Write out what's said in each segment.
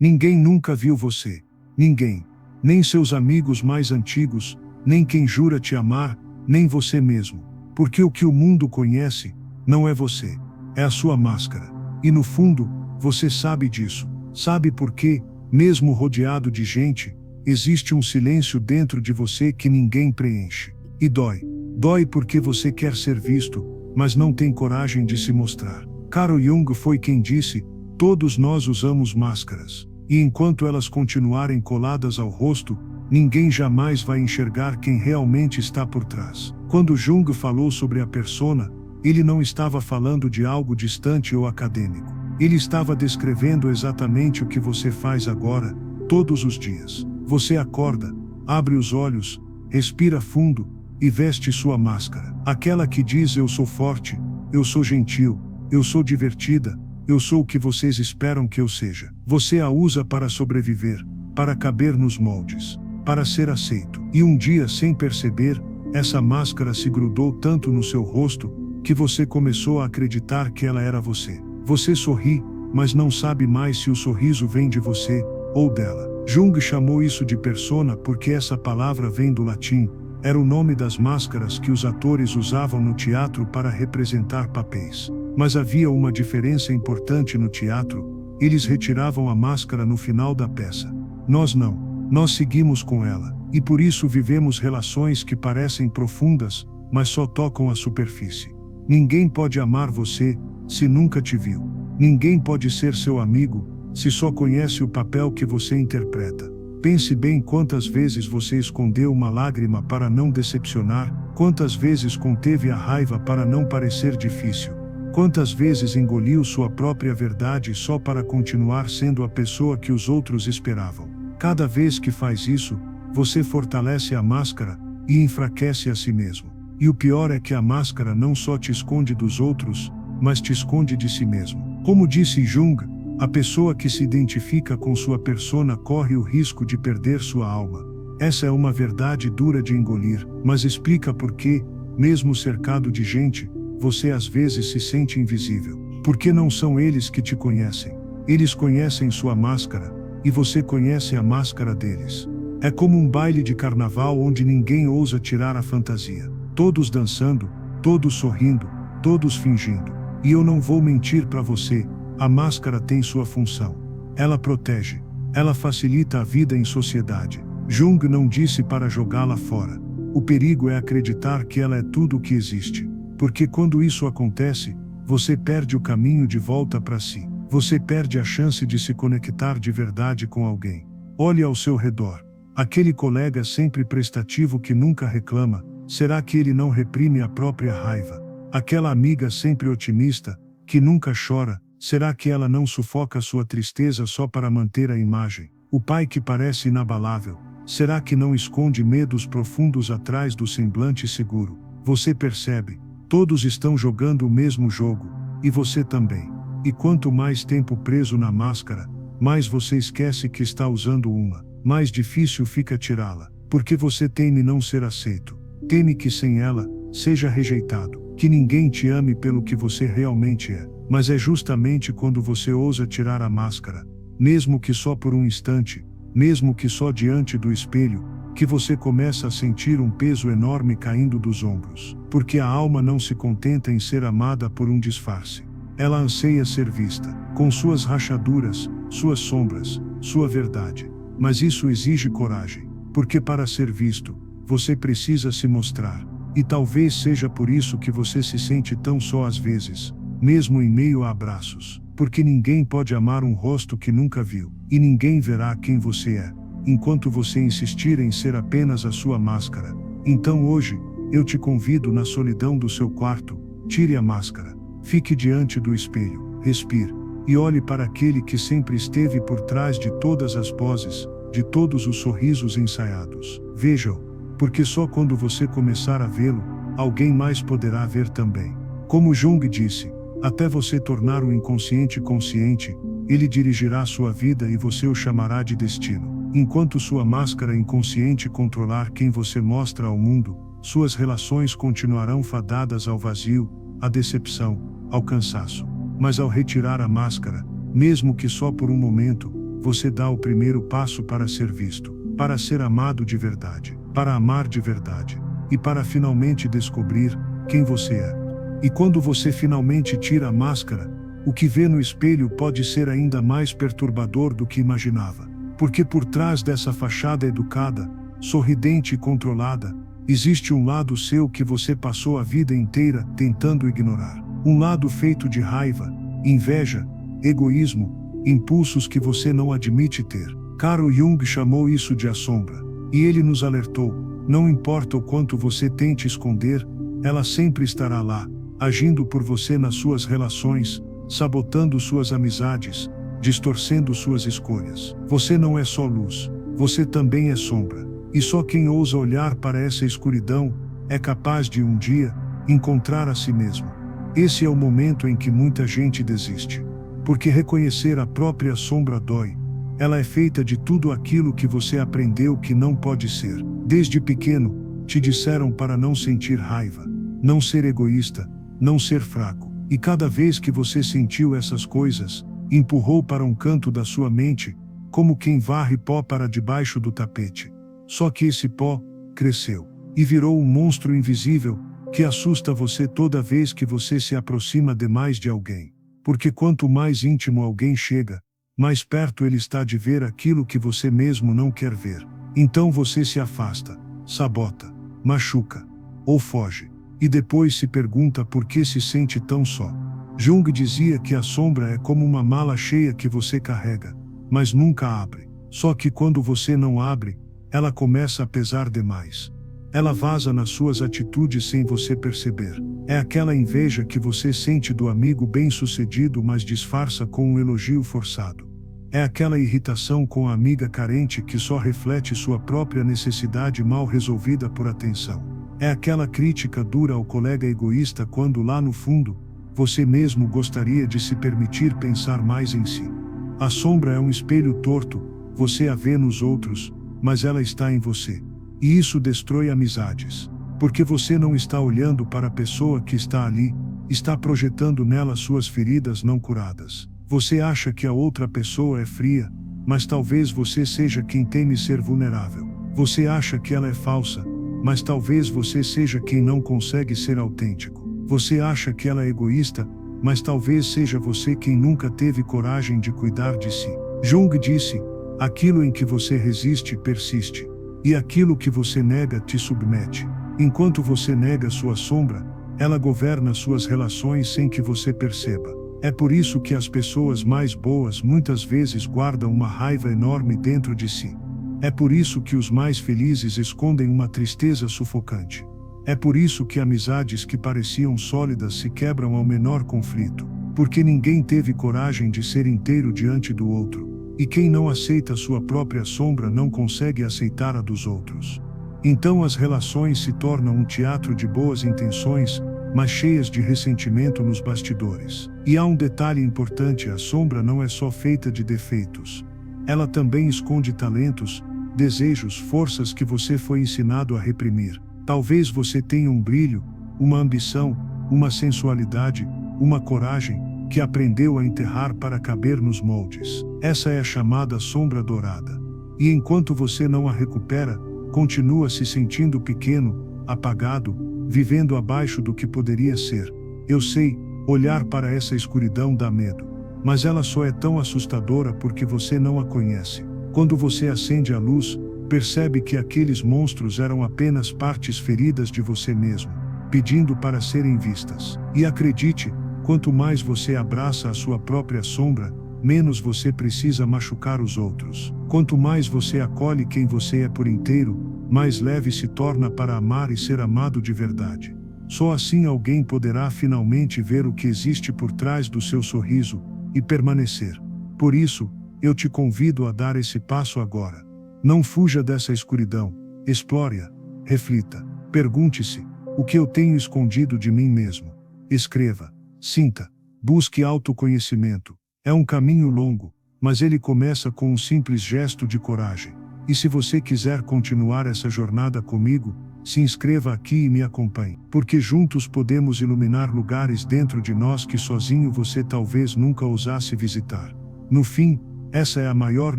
Ninguém nunca viu você. Ninguém. Nem seus amigos mais antigos, nem quem jura te amar, nem você mesmo. Porque o que o mundo conhece, não é você. É a sua máscara. E no fundo, você sabe disso. Sabe por quê, mesmo rodeado de gente, existe um silêncio dentro de você que ninguém preenche. E dói. Dói porque você quer ser visto, mas não tem coragem de se mostrar. Carl Jung foi quem disse: todos nós usamos máscaras. E enquanto elas continuarem coladas ao rosto, ninguém jamais vai enxergar quem realmente está por trás. Quando Jung falou sobre a persona, ele não estava falando de algo distante ou acadêmico. Ele estava descrevendo exatamente o que você faz agora, todos os dias. Você acorda, abre os olhos, respira fundo e veste sua máscara. Aquela que diz: eu sou forte, eu sou gentil, eu sou divertida, eu sou o que vocês esperam que eu seja. Você a usa para sobreviver, para caber nos moldes, para ser aceito. E um dia, sem perceber, essa máscara se grudou tanto no seu rosto, que você começou a acreditar que ela era você. Você sorri, mas não sabe mais se o sorriso vem de você, ou dela. Jung chamou isso de persona porque essa palavra vem do latim. Era o nome das máscaras que os atores usavam no teatro para representar papéis. Mas havia uma diferença importante no teatro: eles retiravam a máscara no final da peça. Nós não. Nós seguimos com ela. E por isso vivemos relações que parecem profundas, mas só tocam a superfície. Ninguém pode amar você, se nunca te viu. Ninguém pode ser seu amigo, se só conhece o papel que você interpreta. Pense bem quantas vezes você escondeu uma lágrima para não decepcionar, quantas vezes conteve a raiva para não parecer difícil. Quantas vezes engoliu sua própria verdade só para continuar sendo a pessoa que os outros esperavam. Cada vez que faz isso, você fortalece a máscara e enfraquece a si mesmo. E o pior é que a máscara não só te esconde dos outros, mas te esconde de si mesmo. Como disse Jung, a pessoa que se identifica com sua persona corre o risco de perder sua alma. Essa é uma verdade dura de engolir, mas explica por que, mesmo cercado de gente, você às vezes se sente invisível. Porque não são eles que te conhecem. Eles conhecem sua máscara, e você conhece a máscara deles. É como um baile de carnaval onde ninguém ousa tirar a fantasia. Todos dançando, todos sorrindo, todos fingindo. E eu não vou mentir para você, a máscara tem sua função. Ela protege. Ela facilita a vida em sociedade. Jung não disse para jogá-la fora. O perigo é acreditar que ela é tudo o que existe. Porque quando isso acontece, você perde o caminho de volta para si. Você perde a chance de se conectar de verdade com alguém. Olhe ao seu redor. Aquele colega sempre prestativo que nunca reclama, será que ele não reprime a própria raiva? Aquela amiga sempre otimista, que nunca chora, será que ela não sufoca sua tristeza só para manter a imagem? O pai que parece inabalável, será que não esconde medos profundos atrás do semblante seguro? Você percebe? Todos estão jogando o mesmo jogo, e você também. E quanto mais tempo preso na máscara, mais você esquece que está usando uma. Mais difícil fica tirá-la, porque você teme não ser aceito. Teme que sem ela, seja rejeitado. Que ninguém te ame pelo que você realmente é. Mas é justamente quando você ousa tirar a máscara, mesmo que só por um instante, mesmo que só diante do espelho, que você começa a sentir um peso enorme caindo dos ombros. Porque a alma não se contenta em ser amada por um disfarce. Ela anseia ser vista, com suas rachaduras, suas sombras, sua verdade. Mas isso exige coragem, porque para ser visto, você precisa se mostrar. E talvez seja por isso que você se sente tão só às vezes, mesmo em meio a abraços. Porque ninguém pode amar um rosto que nunca viu, e ninguém verá quem você é, enquanto você insistir em ser apenas a sua máscara. Então hoje, eu te convido na solidão do seu quarto, tire a máscara, fique diante do espelho, respire, e olhe para aquele que sempre esteve por trás de todas as poses, de todos os sorrisos ensaiados. Veja-o, porque só quando você começar a vê-lo, alguém mais poderá ver também. Como Jung disse, até você tornar o inconsciente consciente, ele dirigirá sua vida e você o chamará de destino. Enquanto sua máscara inconsciente controlar quem você mostra ao mundo, suas relações continuarão fadadas ao vazio, à decepção, ao cansaço. Mas ao retirar a máscara, mesmo que só por um momento, você dá o primeiro passo para ser visto, para ser amado de verdade, para amar de verdade, e para finalmente descobrir quem você é. E quando você finalmente tira a máscara, o que vê no espelho pode ser ainda mais perturbador do que imaginava. Porque por trás dessa fachada educada, sorridente e controlada, existe um lado seu que você passou a vida inteira tentando ignorar. Um lado feito de raiva, inveja, egoísmo, impulsos que você não admite ter. Carl Jung chamou isso de a sombra. E ele nos alertou: não importa o quanto você tente esconder, ela sempre estará lá, agindo por você nas suas relações, sabotando suas amizades, distorcendo suas escolhas. Você não é só luz, você também é sombra. E só quem ousa olhar para essa escuridão é capaz de um dia encontrar a si mesmo. Esse é o momento em que muita gente desiste. Porque reconhecer a própria sombra dói. Ela é feita de tudo aquilo que você aprendeu que não pode ser. Desde pequeno, te disseram para não sentir raiva, não ser egoísta, não ser fraco. E cada vez que você sentiu essas coisas, empurrou para um canto da sua mente, como quem varre pó para debaixo do tapete. Só que esse pó cresceu e virou um monstro invisível que assusta você toda vez que você se aproxima demais de alguém. Porque quanto mais íntimo alguém chega, mais perto ele está de ver aquilo que você mesmo não quer ver. Então você se afasta, sabota, machuca ou foge. E depois se pergunta por que se sente tão só. Jung dizia que a sombra é como uma mala cheia que você carrega, mas nunca abre. Só que quando você não abre, ela começa a pesar demais. Ela vaza nas suas atitudes sem você perceber. É aquela inveja que você sente do amigo bem-sucedido, mas disfarça com um elogio forçado. É aquela irritação com a amiga carente que só reflete sua própria necessidade mal resolvida por atenção. É aquela crítica dura ao colega egoísta quando lá no fundo, você mesmo gostaria de se permitir pensar mais em si. A sombra é um espelho torto, você a vê nos outros, mas ela está em você. E isso destrói amizades. Porque você não está olhando para a pessoa que está ali, está projetando nela suas feridas não curadas. Você acha que a outra pessoa é fria, mas talvez você seja quem teme ser vulnerável. Você acha que ela é falsa, mas talvez você seja quem não consegue ser autêntico. Você acha que ela é egoísta, mas talvez seja você quem nunca teve coragem de cuidar de si. Jung disse: aquilo em que você resiste persiste, e aquilo que você nega te submete. Enquanto você nega sua sombra, ela governa suas relações sem que você perceba. É por isso que as pessoas mais boas muitas vezes guardam uma raiva enorme dentro de si. É por isso que os mais felizes escondem uma tristeza sufocante. É por isso que amizades que pareciam sólidas se quebram ao menor conflito. Porque ninguém teve coragem de ser inteiro diante do outro. E quem não aceita sua própria sombra não consegue aceitar a dos outros. Então as relações se tornam um teatro de boas intenções, mas cheias de ressentimento nos bastidores. E há um detalhe importante: a sombra não é só feita de defeitos. Ela também esconde talentos, desejos, forças que você foi ensinado a reprimir. Talvez você tenha um brilho, uma ambição, uma sensualidade, uma coragem, que aprendeu a enterrar para caber nos moldes. Essa é a chamada sombra dourada. E enquanto você não a recupera, continua se sentindo pequeno, apagado, vivendo abaixo do que poderia ser. Eu sei, olhar para essa escuridão dá medo. Mas ela só é tão assustadora porque você não a conhece. Quando você acende a luz, percebe que aqueles monstros eram apenas partes feridas de você mesmo, pedindo para serem vistas. E acredite, quanto mais você abraça a sua própria sombra, menos você precisa machucar os outros. Quanto mais você acolhe quem você é por inteiro, mais leve se torna para amar e ser amado de verdade. Só assim alguém poderá finalmente ver o que existe por trás do seu sorriso e permanecer. Por isso, eu te convido a dar esse passo agora. Não fuja dessa escuridão, explore-a, reflita, pergunte-se: o que eu tenho escondido de mim mesmo? Escreva, sinta, busque autoconhecimento. É um caminho longo, mas ele começa com um simples gesto de coragem. E se você quiser continuar essa jornada comigo, se inscreva aqui e me acompanhe. Porque juntos podemos iluminar lugares dentro de nós que sozinho você talvez nunca ousasse visitar. No fim, Essa é a maior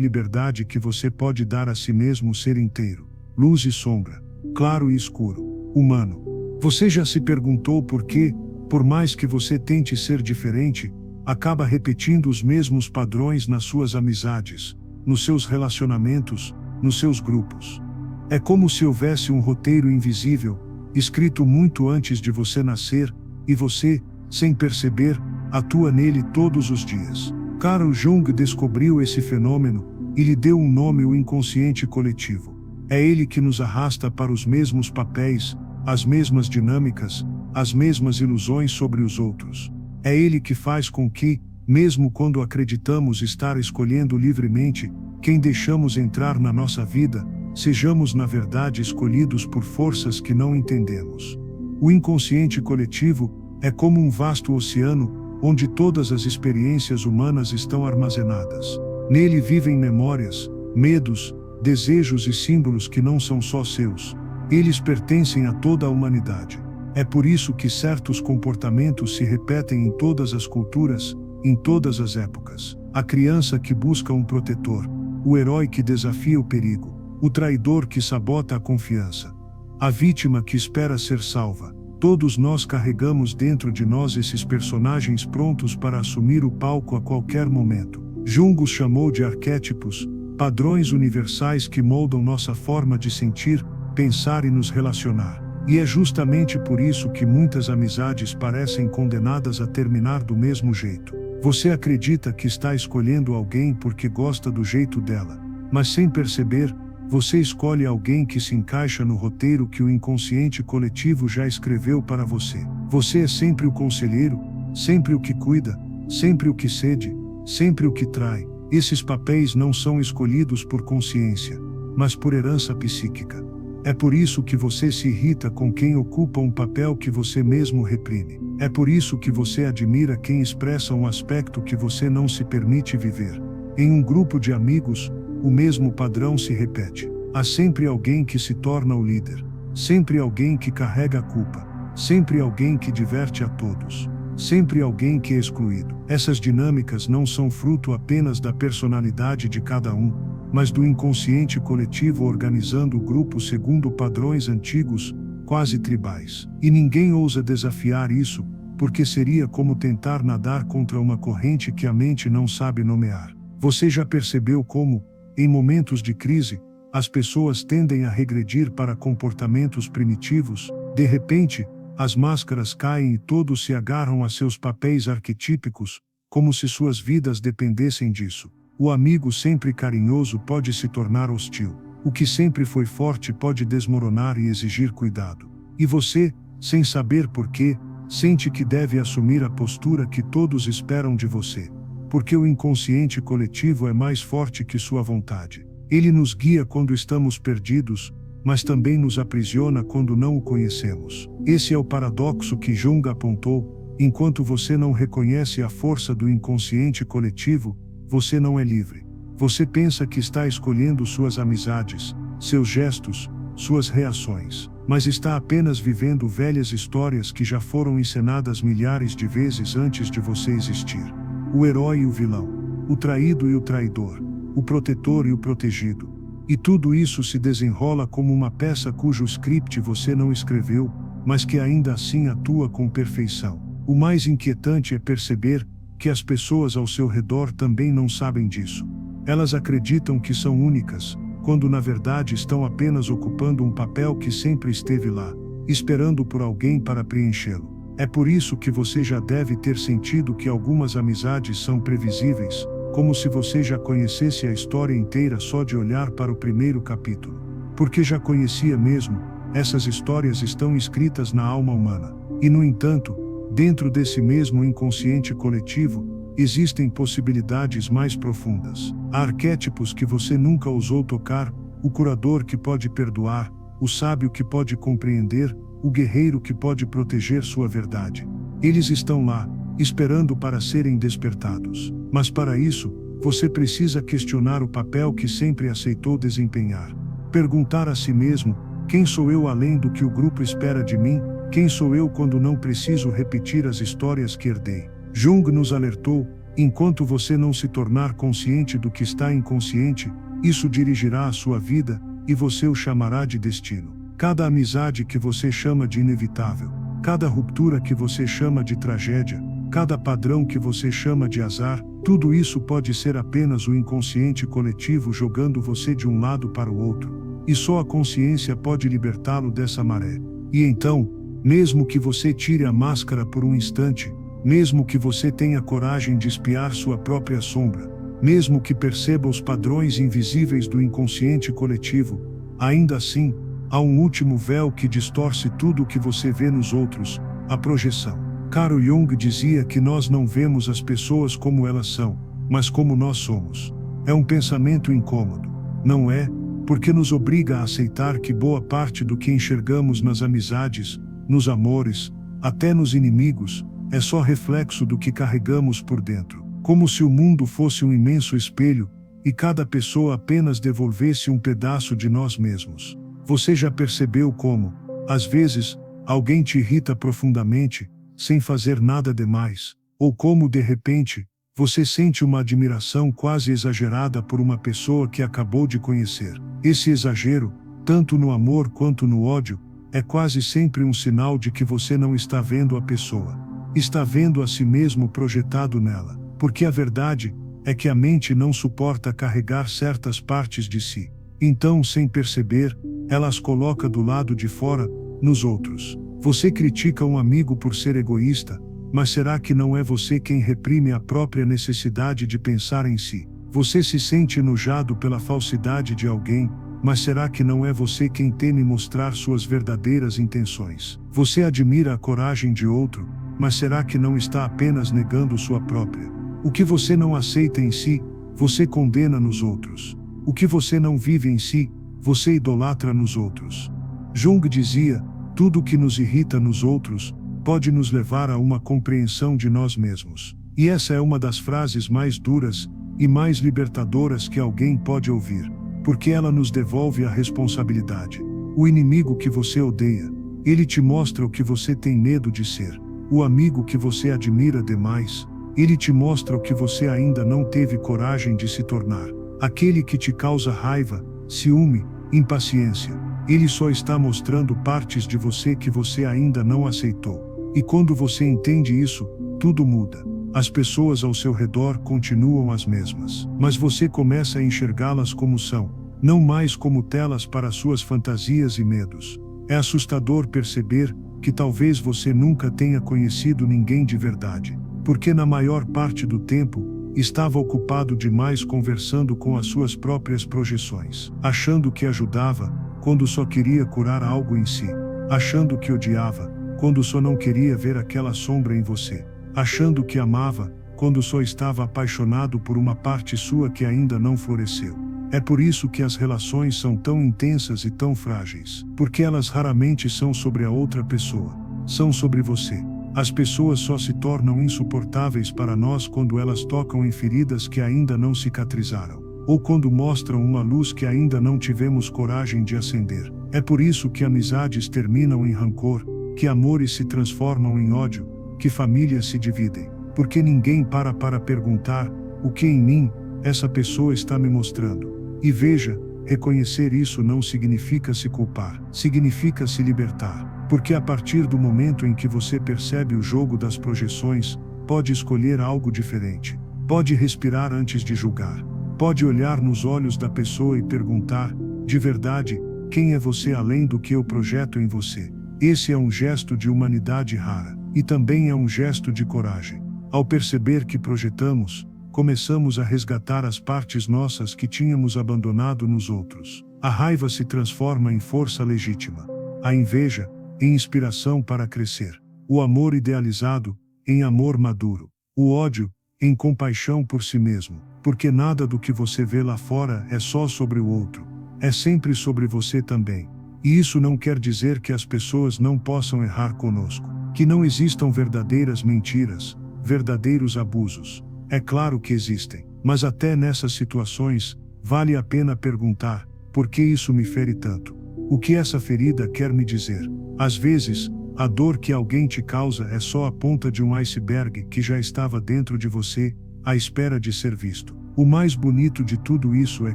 liberdade que você pode dar a si mesmo, ser inteiro. Luz e sombra, claro e escuro, humano. Você já se perguntou por que, por mais que você tente ser diferente, acaba repetindo os mesmos padrões nas suas amizades, nos seus relacionamentos, nos seus grupos? É como se houvesse um roteiro invisível, escrito muito antes de você nascer, e você, sem perceber, atua nele todos os dias. Carl Jung descobriu esse fenômeno e lhe deu um nome: o inconsciente coletivo. É ele que nos arrasta para os mesmos papéis, as mesmas dinâmicas, as mesmas ilusões sobre os outros. É ele que faz com que, mesmo quando acreditamos estar escolhendo livremente quem deixamos entrar na nossa vida, sejamos na verdade escolhidos por forças que não entendemos. O inconsciente coletivo é como um vasto oceano, onde todas as experiências humanas estão armazenadas. Nele vivem memórias, medos, desejos e símbolos que não são só seus. Eles pertencem a toda a humanidade. É por isso que certos comportamentos se repetem em todas as culturas, em todas as épocas. A criança que busca um protetor, o herói que desafia o perigo, o traidor que sabota a confiança, a vítima que espera ser salva. Todos nós carregamos dentro de nós esses personagens prontos para assumir o palco a qualquer momento. Jung os chamou de arquétipos, padrões universais que moldam nossa forma de sentir, pensar e nos relacionar. E é justamente por isso que muitas amizades parecem condenadas a terminar do mesmo jeito. Você acredita que está escolhendo alguém porque gosta do jeito dela, mas sem perceber, você escolhe alguém que se encaixa no roteiro que o inconsciente coletivo já escreveu para você. Você é sempre o conselheiro, sempre o que cuida, sempre o que cede, sempre o que trai. Esses papéis não são escolhidos por consciência, mas por herança psíquica. É por isso que você se irrita com quem ocupa um papel que você mesmo reprime. É por isso que você admira quem expressa um aspecto que você não se permite viver. Em um grupo de amigos, o mesmo padrão se repete. Há sempre alguém que se torna o líder, sempre alguém que carrega a culpa, sempre alguém que diverte a todos, sempre alguém que é excluído. Essas dinâmicas não são fruto apenas da personalidade de cada um, mas do inconsciente coletivo organizando o grupo segundo padrões antigos, quase tribais. E ninguém ousa desafiar isso, porque seria como tentar nadar contra uma corrente que a mente não sabe nomear. Você já percebeu como, em momentos de crise, as pessoas tendem a regredir para comportamentos primitivos? De repente, as máscaras caem e todos se agarram a seus papéis arquetípicos, como se suas vidas dependessem disso. O amigo sempre carinhoso pode se tornar hostil. O que sempre foi forte pode desmoronar e exigir cuidado. E você, sem saber por quê, sente que deve assumir a postura que todos esperam de você. Porque o inconsciente coletivo é mais forte que sua vontade. Ele nos guia quando estamos perdidos, mas também nos aprisiona quando não o conhecemos. Esse é o paradoxo que Jung apontou: enquanto você não reconhece a força do inconsciente coletivo, você não é livre. Você pensa que está escolhendo suas amizades, seus gestos, suas reações, mas está apenas vivendo velhas histórias que já foram encenadas milhares de vezes antes de você existir. O herói e o vilão, o traído e o traidor, o protetor e o protegido. E tudo isso se desenrola como uma peça cujo script você não escreveu, mas que ainda assim atua com perfeição. O mais inquietante é perceber que as pessoas ao seu redor também não sabem disso. Elas acreditam que são únicas, quando na verdade estão apenas ocupando um papel que sempre esteve lá, esperando por alguém para preenchê-lo. É por isso que você já deve ter sentido que algumas amizades são previsíveis, como se você já conhecesse a história inteira só de olhar para o primeiro capítulo. Porque já conhecia mesmo, essas histórias estão escritas na alma humana. E no entanto, dentro desse mesmo inconsciente coletivo, existem possibilidades mais profundas. Há arquétipos que você nunca ousou tocar: o curador que pode perdoar, o sábio que pode compreender, o guerreiro que pode proteger sua verdade. Eles estão lá, esperando para serem despertados. Mas para isso, você precisa questionar o papel que sempre aceitou desempenhar. Perguntar a si mesmo: quem sou eu além do que o grupo espera de mim? Quem sou eu quando não preciso repetir as histórias que herdei? Jung nos alertou: Enquanto você não se tornar consciente do que está inconsciente, isso dirigirá a sua vida, e você o chamará de destino. Cada amizade que você chama de inevitável, cada ruptura que você chama de tragédia, cada padrão que você chama de azar, tudo isso pode ser apenas o inconsciente coletivo jogando você de um lado para o outro. E só a consciência pode libertá-lo dessa maré. E então, mesmo que você tire a máscara por um instante, mesmo que você tenha coragem de espiar sua própria sombra, mesmo que perceba os padrões invisíveis do inconsciente coletivo, ainda assim, há um último véu que distorce tudo o que você vê nos outros, a projeção. Carl Jung dizia que nós não vemos as pessoas como elas são, mas como nós somos. É um pensamento incômodo, não é? Porque nos obriga a aceitar que boa parte do que enxergamos nas amizades, nos amores, até nos inimigos, é só reflexo do que carregamos por dentro. Como se o mundo fosse um imenso espelho, e cada pessoa apenas devolvesse um pedaço de nós mesmos. Você já percebeu como, às vezes, alguém te irrita profundamente, sem fazer nada demais, ou como, de repente, você sente uma admiração quase exagerada por uma pessoa que acabou de conhecer. Esse exagero, tanto no amor quanto no ódio, é quase sempre um sinal de que você não está vendo a pessoa. Está vendo a si mesmo projetado nela, porque a verdade é que a mente não suporta carregar certas partes de si. Então, sem perceber, ela as coloca do lado de fora, nos outros. Você critica um amigo por ser egoísta, mas será que não é você quem reprime a própria necessidade de pensar em si? Você se sente enojado pela falsidade de alguém, mas será que não é você quem teme mostrar suas verdadeiras intenções? Você admira a coragem de outro, mas será que não está apenas negando sua própria? O que você não aceita em si, você condena nos outros. O que você não vive em si, você idolatra nos outros. Jung dizia: tudo o que nos irrita nos outros pode nos levar a uma compreensão de nós mesmos. E essa é uma das frases mais duras e mais libertadoras que alguém pode ouvir, porque ela nos devolve a responsabilidade. O inimigo que você odeia, ele te mostra o que você tem medo de ser. O amigo que você admira demais, ele te mostra o que você ainda não teve coragem de se tornar. Aquele que te causa raiva, ciúme, impaciência, ele só está mostrando partes de você que você ainda não aceitou. E quando você entende isso, tudo muda. As pessoas ao seu redor continuam as mesmas, mas você começa a enxergá-las como são, não mais como telas para suas fantasias e medos. É assustador perceber que talvez você nunca tenha conhecido ninguém de verdade, porque na maior parte do tempo, estava ocupado demais conversando com as suas próprias projeções, achando que ajudava, quando só queria curar algo em si, achando que odiava, quando só não queria ver aquela sombra em você, achando que amava, quando só estava apaixonado por uma parte sua que ainda não floresceu. É por isso que as relações são tão intensas e tão frágeis, porque elas raramente são sobre a outra pessoa, são sobre você. As pessoas só se tornam insuportáveis para nós quando elas tocam em feridas que ainda não cicatrizaram, ou quando mostram uma luz que ainda não tivemos coragem de acender. É por isso que amizades terminam em rancor, que amores se transformam em ódio, que famílias se dividem, porque ninguém para perguntar: o que em mim essa pessoa está me mostrando? E veja, reconhecer isso não significa se culpar, significa se libertar. Porque a partir do momento em que você percebe o jogo das projeções, pode escolher algo diferente. Pode respirar antes de julgar. Pode olhar nos olhos da pessoa e perguntar: de verdade, quem é você além do que eu projeto em você? Esse é um gesto de humanidade rara, e também é um gesto de coragem. Ao perceber que projetamos, começamos a resgatar as partes nossas que tínhamos abandonado nos outros. A raiva se transforma em força legítima. A inveja, em inspiração para crescer. O amor idealizado, em amor maduro. O ódio, em compaixão por si mesmo. Porque nada do que você vê lá fora é só sobre o outro. É sempre sobre você também. E isso não quer dizer que as pessoas não possam errar conosco. Que não existam verdadeiras mentiras, verdadeiros abusos. É claro que existem. Mas até nessas situações, vale a pena perguntar: por que isso me fere tanto? O que essa ferida quer me dizer? Às vezes, a dor que alguém te causa é só a ponta de um iceberg que já estava dentro de você, à espera de ser visto. O mais bonito de tudo isso é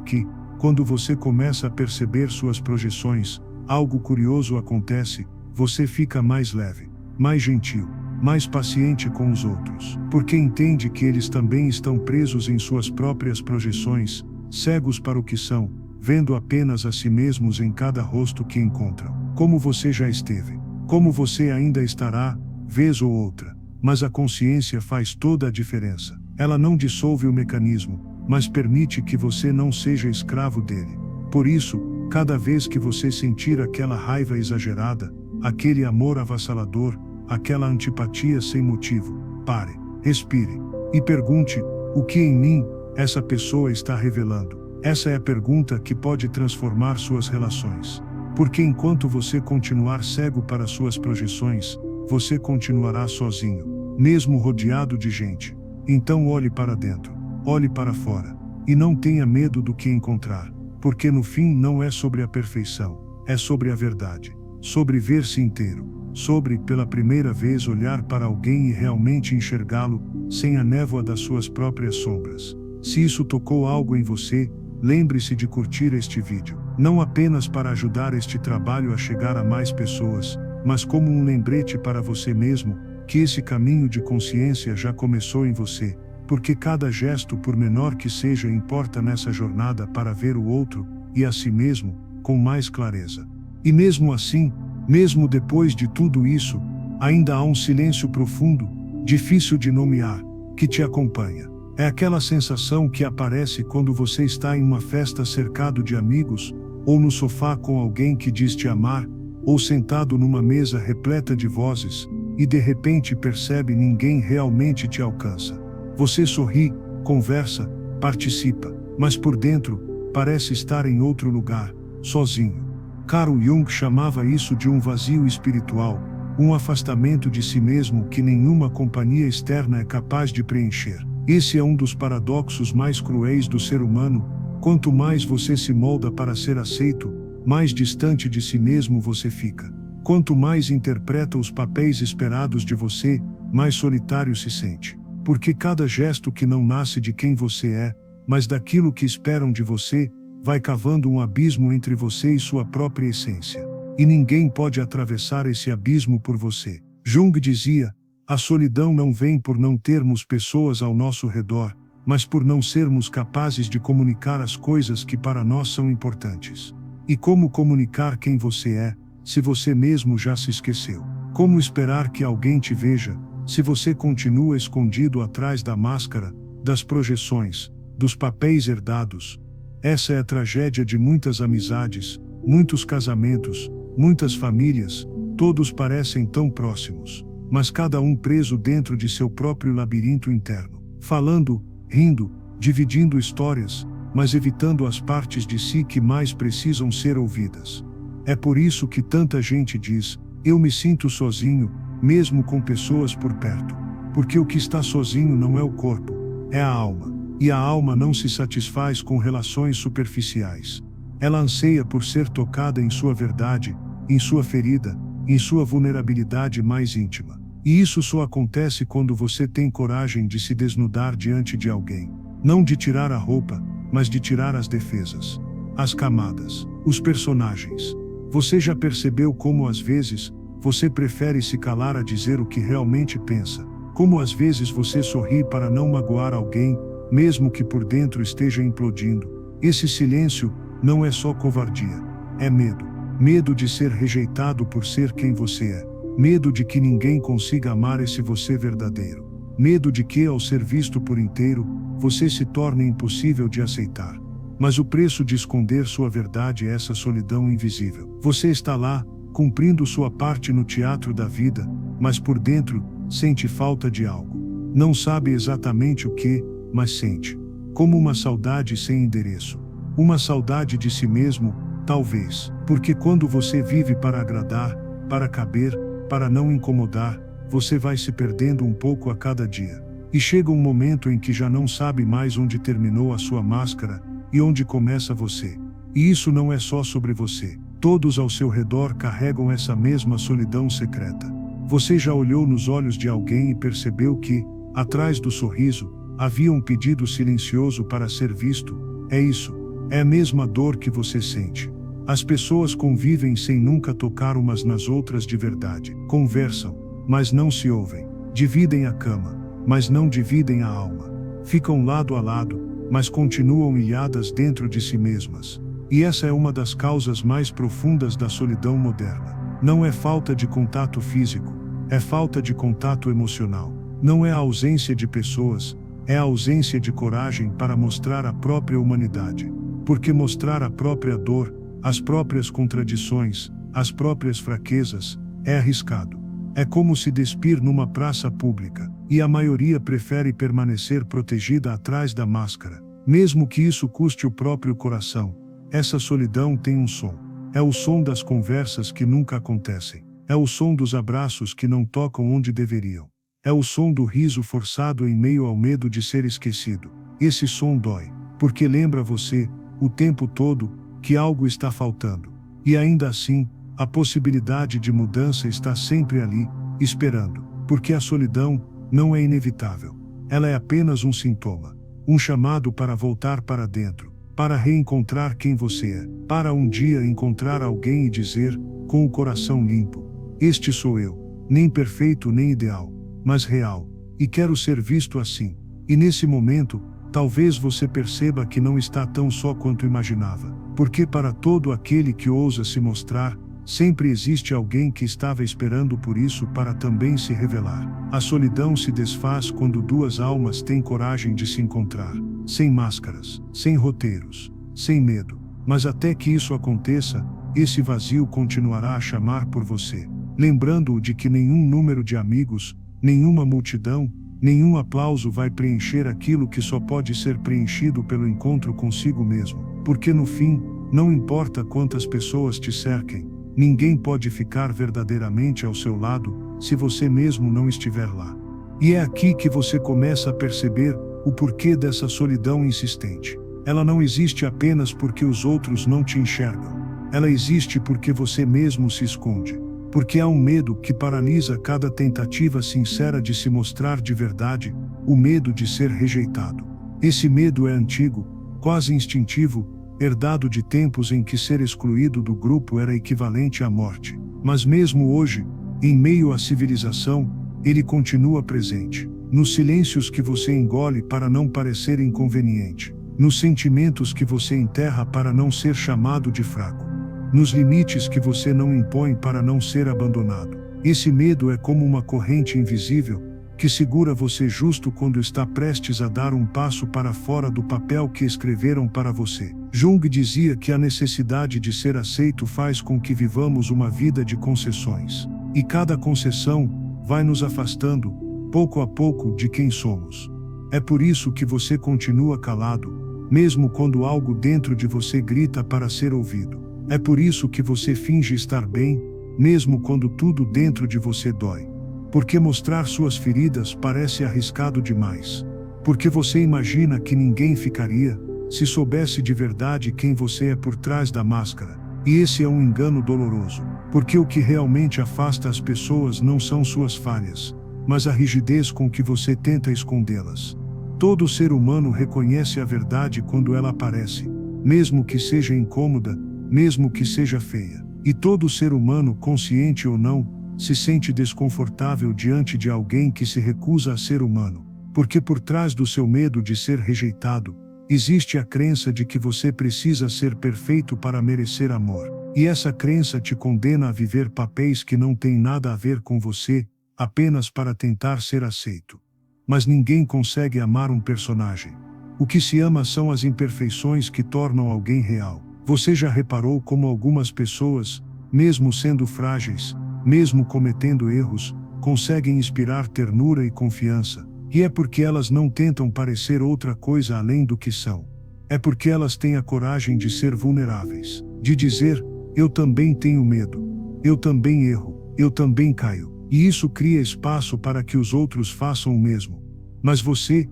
que, quando você começa a perceber suas projeções, algo curioso acontece, você fica mais leve, mais gentil, mais paciente com os outros, porque entende que eles também estão presos em suas próprias projeções, cegos para o que são, vendo apenas a si mesmos em cada rosto que encontram. Como você já esteve, como você ainda estará, vez ou outra, mas a consciência faz toda a diferença. Ela não dissolve o mecanismo, mas permite que você não seja escravo dele. Por isso, cada vez que você sentir aquela raiva exagerada, aquele amor avassalador, aquela antipatia sem motivo, pare, respire e pergunte: o que em mim essa pessoa está revelando? Essa é a pergunta que pode transformar suas relações. Porque enquanto você continuar cego para suas projeções, você continuará sozinho, mesmo rodeado de gente. Então olhe para dentro, olhe para fora, e não tenha medo do que encontrar, porque no fim não é sobre a perfeição, é sobre a verdade, sobre ver-se inteiro, sobre, pela primeira vez, olhar para alguém e realmente enxergá-lo, sem a névoa das suas próprias sombras. Se isso tocou algo em você, lembre-se de curtir este vídeo, não apenas para ajudar este trabalho a chegar a mais pessoas, mas como um lembrete para você mesmo, que esse caminho de consciência já começou em você, porque cada gesto, por menor que seja, importa nessa jornada para ver o outro, e a si mesmo, com mais clareza. E mesmo assim, mesmo depois de tudo isso, ainda há um silêncio profundo, difícil de nomear, que te acompanha. É aquela sensação que aparece quando você está em uma festa cercado de amigos, ou no sofá com alguém que diz te amar, ou sentado numa mesa repleta de vozes, e de repente percebe ninguém realmente te alcança. Você sorri, conversa, participa, mas por dentro, parece estar em outro lugar, sozinho. Carl Jung chamava isso de um vazio espiritual, um afastamento de si mesmo que nenhuma companhia externa é capaz de preencher. Esse é um dos paradoxos mais cruéis do ser humano. Quanto mais você se molda para ser aceito, mais distante de si mesmo você fica. Quanto mais interpreta os papéis esperados de você, mais solitário se sente. Porque cada gesto que não nasce de quem você é, mas daquilo que esperam de você, vai cavando um abismo entre você e sua própria essência. E ninguém pode atravessar esse abismo por você. Jung dizia: a solidão não vem por não termos pessoas ao nosso redor, mas por não sermos capazes de comunicar as coisas que para nós são importantes. E como comunicar quem você é, se você mesmo já se esqueceu? Como esperar que alguém te veja, se você continua escondido atrás da máscara, das projeções, dos papéis herdados? Essa é a tragédia de muitas amizades, muitos casamentos, muitas famílias. Todos parecem tão próximos, mas cada um preso dentro de seu próprio labirinto interno, falando, rindo, dividindo histórias, mas evitando as partes de si que mais precisam ser ouvidas. É por isso que tanta gente diz: eu me sinto sozinho, mesmo com pessoas por perto. Porque o que está sozinho não é o corpo, é a alma. E a alma não se satisfaz com relações superficiais. Ela anseia por ser tocada em sua verdade, em sua ferida, em sua vulnerabilidade mais íntima. E isso só acontece quando você tem coragem de se desnudar diante de alguém. Não de tirar a roupa, mas de tirar as defesas, as camadas, os personagens. Você já percebeu como às vezes, você prefere se calar a dizer o que realmente pensa? Como às vezes você sorri para não magoar alguém, mesmo que por dentro esteja implodindo? Esse silêncio não é só covardia, é medo. Medo de ser rejeitado por ser quem você é. Medo de que ninguém consiga amar esse você verdadeiro. Medo de que, ao ser visto por inteiro, você se torne impossível de aceitar. Mas o preço de esconder sua verdade é essa solidão invisível. Você está lá, cumprindo sua parte no teatro da vida, mas por dentro, sente falta de algo. Não sabe exatamente o que, mas sente. Como uma saudade sem endereço. Uma saudade de si mesmo, talvez. Porque quando você vive para agradar, para caber, para não incomodar, você vai se perdendo um pouco a cada dia. E chega um momento em que já não sabe mais onde terminou a sua máscara, e onde começa você. E isso não é só sobre você. Todos ao seu redor carregam essa mesma solidão secreta. Você já olhou nos olhos de alguém e percebeu que, atrás do sorriso, havia um pedido silencioso para ser visto. É isso. É a mesma dor que você sente. As pessoas convivem sem nunca tocar umas nas outras de verdade. Conversam, mas não se ouvem. Dividem a cama, mas não dividem a alma. Ficam lado a lado, mas continuam ilhadas dentro de si mesmas. E essa é uma das causas mais profundas da solidão moderna. Não é falta de contato físico, é falta de contato emocional. Não é a ausência de pessoas, é a ausência de coragem para mostrar a própria humanidade. Porque mostrar a própria dor, as próprias contradições, as próprias fraquezas, é arriscado. É como se despir numa praça pública, e a maioria prefere permanecer protegida atrás da máscara, mesmo que isso custe o próprio coração. Essa solidão tem um som. É o som das conversas que nunca acontecem. É o som dos abraços que não tocam onde deveriam. É o som do riso forçado em meio ao medo de ser esquecido. Esse som dói, porque lembra você, o tempo todo, que algo está faltando. E ainda assim, a possibilidade de mudança está sempre ali, esperando, porque a solidão não é inevitável. Ela é apenas um sintoma, um chamado para voltar para dentro, para reencontrar quem você é, para um dia encontrar alguém e dizer, com o coração limpo: este sou eu, nem perfeito nem ideal, mas real, e quero ser visto assim. E nesse momento, talvez você perceba que não está tão só quanto imaginava, porque para todo aquele que ousa se mostrar, sempre existe alguém que estava esperando por isso para também se revelar. A solidão se desfaz quando duas almas têm coragem de se encontrar, sem máscaras, sem roteiros, sem medo. Mas até que isso aconteça, esse vazio continuará a chamar por você, lembrando-o de que nenhum número de amigos, nenhuma multidão, nenhum aplauso vai preencher aquilo que só pode ser preenchido pelo encontro consigo mesmo. Porque no fim, não importa quantas pessoas te cerquem, ninguém pode ficar verdadeiramente ao seu lado, se você mesmo não estiver lá. E é aqui que você começa a perceber o porquê dessa solidão insistente. Ela não existe apenas porque os outros não te enxergam. Ela existe porque você mesmo se esconde. Porque há um medo que paralisa cada tentativa sincera de se mostrar de verdade, o medo de ser rejeitado. Esse medo é antigo, quase instintivo, herdado de tempos em que ser excluído do grupo era equivalente à morte. Mas mesmo hoje, em meio à civilização, ele continua presente. Nos silêncios que você engole para não parecer inconveniente. Nos sentimentos que você enterra para não ser chamado de fraco. Nos limites que você não impõe para não ser abandonado. Esse medo é como uma corrente invisível, que segura você justo quando está prestes a dar um passo para fora do papel que escreveram para você. Jung dizia que a necessidade de ser aceito faz com que vivamos uma vida de concessões. E cada concessão vai nos afastando, pouco a pouco, de quem somos. É por isso que você continua calado, mesmo quando algo dentro de você grita para ser ouvido. É por isso que você finge estar bem, mesmo quando tudo dentro de você dói. Porque mostrar suas feridas parece arriscado demais. Porque você imagina que ninguém ficaria, se soubesse de verdade quem você é por trás da máscara. E esse é um engano doloroso. Porque o que realmente afasta as pessoas não são suas falhas, mas a rigidez com que você tenta escondê-las. Todo ser humano reconhece a verdade quando ela aparece, mesmo que seja incômoda, mesmo que seja feia. E todo ser humano, consciente ou não, se sente desconfortável diante de alguém que se recusa a ser humano. Porque por trás do seu medo de ser rejeitado, existe a crença de que você precisa ser perfeito para merecer amor. E essa crença te condena a viver papéis que não têm nada a ver com você, apenas para tentar ser aceito. Mas ninguém consegue amar um personagem. O que se ama são as imperfeições que tornam alguém real. Você já reparou como algumas pessoas, mesmo sendo frágeis, mesmo cometendo erros, conseguem inspirar ternura e confiança? E é porque elas não tentam parecer outra coisa além do que são. É porque elas têm a coragem de ser vulneráveis, de dizer: eu também tenho medo, eu também erro, eu também caio. E isso cria espaço para que os outros façam o mesmo. Mas você